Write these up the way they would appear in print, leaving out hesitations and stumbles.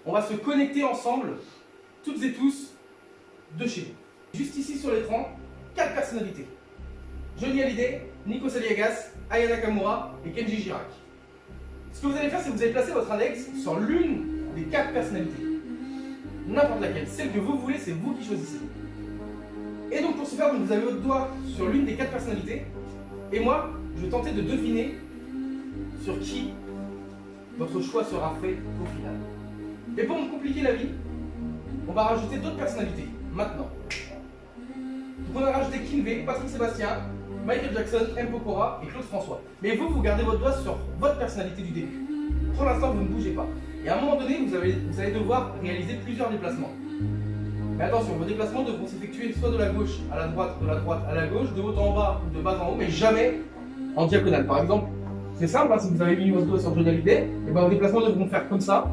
on va se connecter ensemble, toutes et tous, de chez vous. Juste ici sur l'écran, 4 personnalités. Johnny Hallyday, Nico Saliagas, Aya Nakamura et Kenji Girac. Ce que vous allez faire, c'est que vous allez placer votre index sur l'une des 4 personnalités. N'importe laquelle. Celle que vous voulez, c'est vous qui choisissez. Et donc pour ce faire, vous avez votre doigt sur l'une des 4 personnalités. Et moi, je vais tenter de deviner sur qui votre choix sera fait au final. Et pour me compliquer la vie, on va rajouter d'autres personnalités, maintenant. Donc on a rajouté Kinvey, Patrick Sébastien, Michael Jackson, M. Pokora et Claude François. Mais vous gardez votre doigt sur votre personnalité du début. Pour l'instant, vous ne bougez pas. Et à un moment donné, vous allez devoir réaliser plusieurs déplacements. Mais attention, vos déplacements devront s'effectuer soit de la gauche à la droite, de la droite à la gauche, de haut en bas ou de bas en haut, mais jamais en diagonale. Par exemple, c'est simple, hein, si vous avez mis votre doigt sur Johnny Hallyday, et ben vos déplacements devront faire comme ça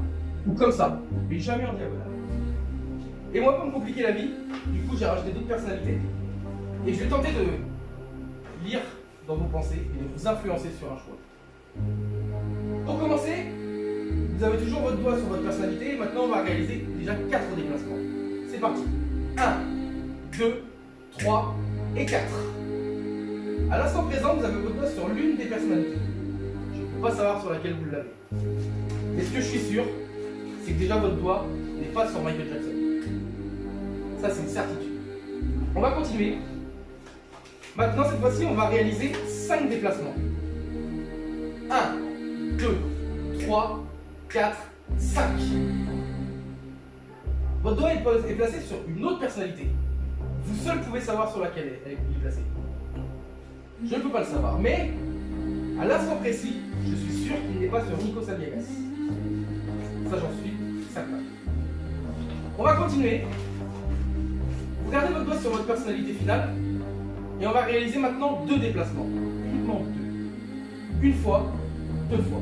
ou comme ça, mais jamais en diagonale. Et moi, pour me compliquer la vie, du coup, j'ai rajouté d'autres personnalités. Et je vais tenter de lire dans vos pensées et de vous influencer sur un choix. Pour commencer, vous avez toujours votre doigt sur votre personnalité et maintenant on va réaliser déjà 4 déplacements. C'est parti. 1, 2, 3 et 4. À l'instant présent, vous avez votre doigt sur l'une des personnalités. Je ne peux pas savoir sur laquelle vous l'avez. Mais ce que je suis sûr, c'est que déjà votre doigt n'est pas sur Michael Jackson. Ça, c'est une certitude. On va continuer. Maintenant, cette fois-ci, on va réaliser 5 déplacements. 1, 2, 3, 4, 5. Votre doigt est placé sur une autre personnalité. Vous seul pouvez savoir sur laquelle elle est placée. Je ne peux pas le savoir, mais à l'instant précis, je suis sûr qu'il n'est pas sur Nico Saliagas. Ça, j'en suis certain. On va continuer. Vous gardez votre doigt sur votre personnalité finale et on va réaliser maintenant 2 déplacements. Uniquement 2. Une fois, 2 fois.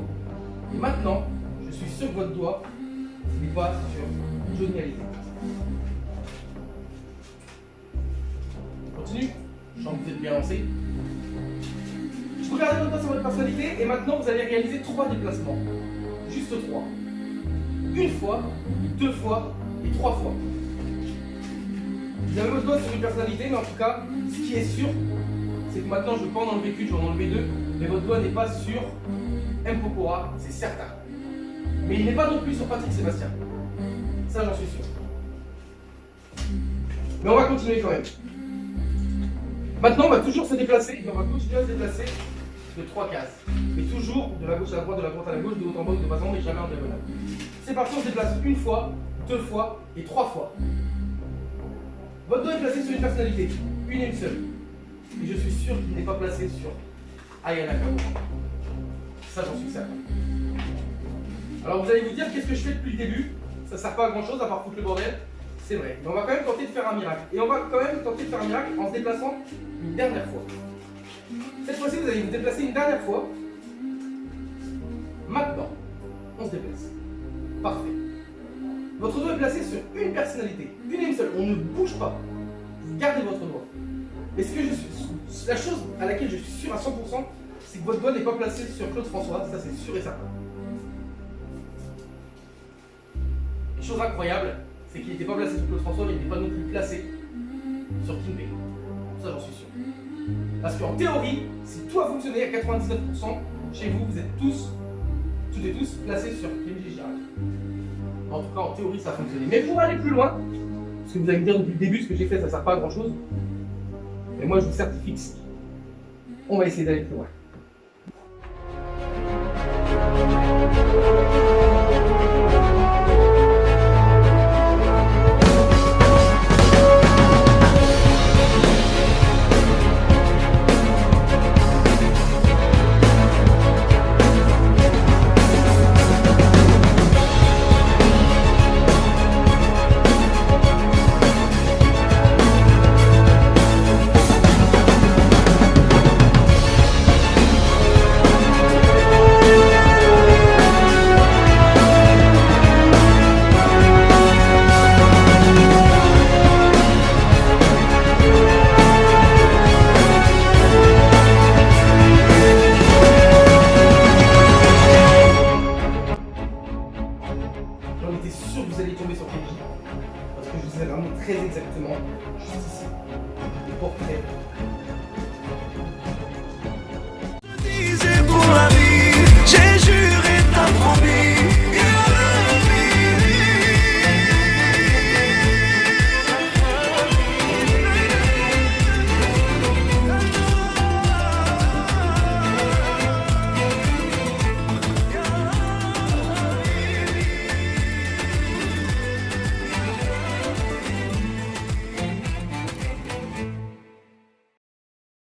Et maintenant, je suis sûr que votre doigt n'est pas sur Johnny Hallyday. On continue. Je sens que vous êtes bien lancé. Je vous garde votre doigt sur votre personnalité et maintenant vous allez réaliser 3 déplacements. Juste 3. Une fois, 2 fois et 3 fois. Vous avez votre doigt sur une personnalité, mais en tout cas, ce qui est sûr, c'est que maintenant je peux en enlever qu'une, je vais en enlever 2, mais votre doigt n'est pas sur M. Pokora, c'est certain. Mais il n'est pas non plus sur Patrick Sébastien. Ça, j'en suis sûr. Mais on va continuer quand même. Maintenant, on va toujours se déplacer, et on va continuer à se déplacer de 3 cases. Mais toujours de la gauche à la droite, de la droite à la gauche, de haut en bas ou de bas en haut, mais jamais en diagonale. C'est parti, on se déplace une fois, 2 fois et 3 fois. Votre doigt est placé sur une personnalité, une et une seule. Et je suis sûr qu'il n'est pas placé sur Aya Nakamura. Ça, j'en suis certain. Alors vous allez vous dire, qu'est-ce que je fais depuis le début? Ça ne sert pas à grand chose à part foutre le bordel. C'est vrai. Mais on va quand même tenter de faire un miracle. Et on va quand même tenter de faire un miracle en se déplaçant une dernière fois. Cette fois-ci, vous allez vous déplacer une dernière fois. Maintenant, on se déplace. Parfait. Votre doigt est placé sur une personnalité, une et une seule. On ne bouge pas. Vous gardez votre doigt. Et la chose à laquelle je suis sûr à 100%, c'est que votre doigt n'est pas placé sur Claude François. Ça, c'est sûr et certain. Une chose incroyable, c'est qu'il n'était pas placé sur Claude François, mais il n'était pas non plus placé sur Kinvey. Ça, j'en suis sûr. Parce qu'en théorie, si tout a fonctionné à 99%, chez vous, vous êtes toutes et tous placés sur Kenji Girac. En tout cas, en théorie, ça a fonctionné. Mais pour aller plus loin, parce que vous allez me dire depuis le début, ce que j'ai fait, ça ne sert pas à grand chose. Mais moi, je vous certifie que si. On va essayer d'aller plus loin. sûr que vous allez tomber sur Kenji. Parce que je vous ai ramené très exactement, juste ici, le portrait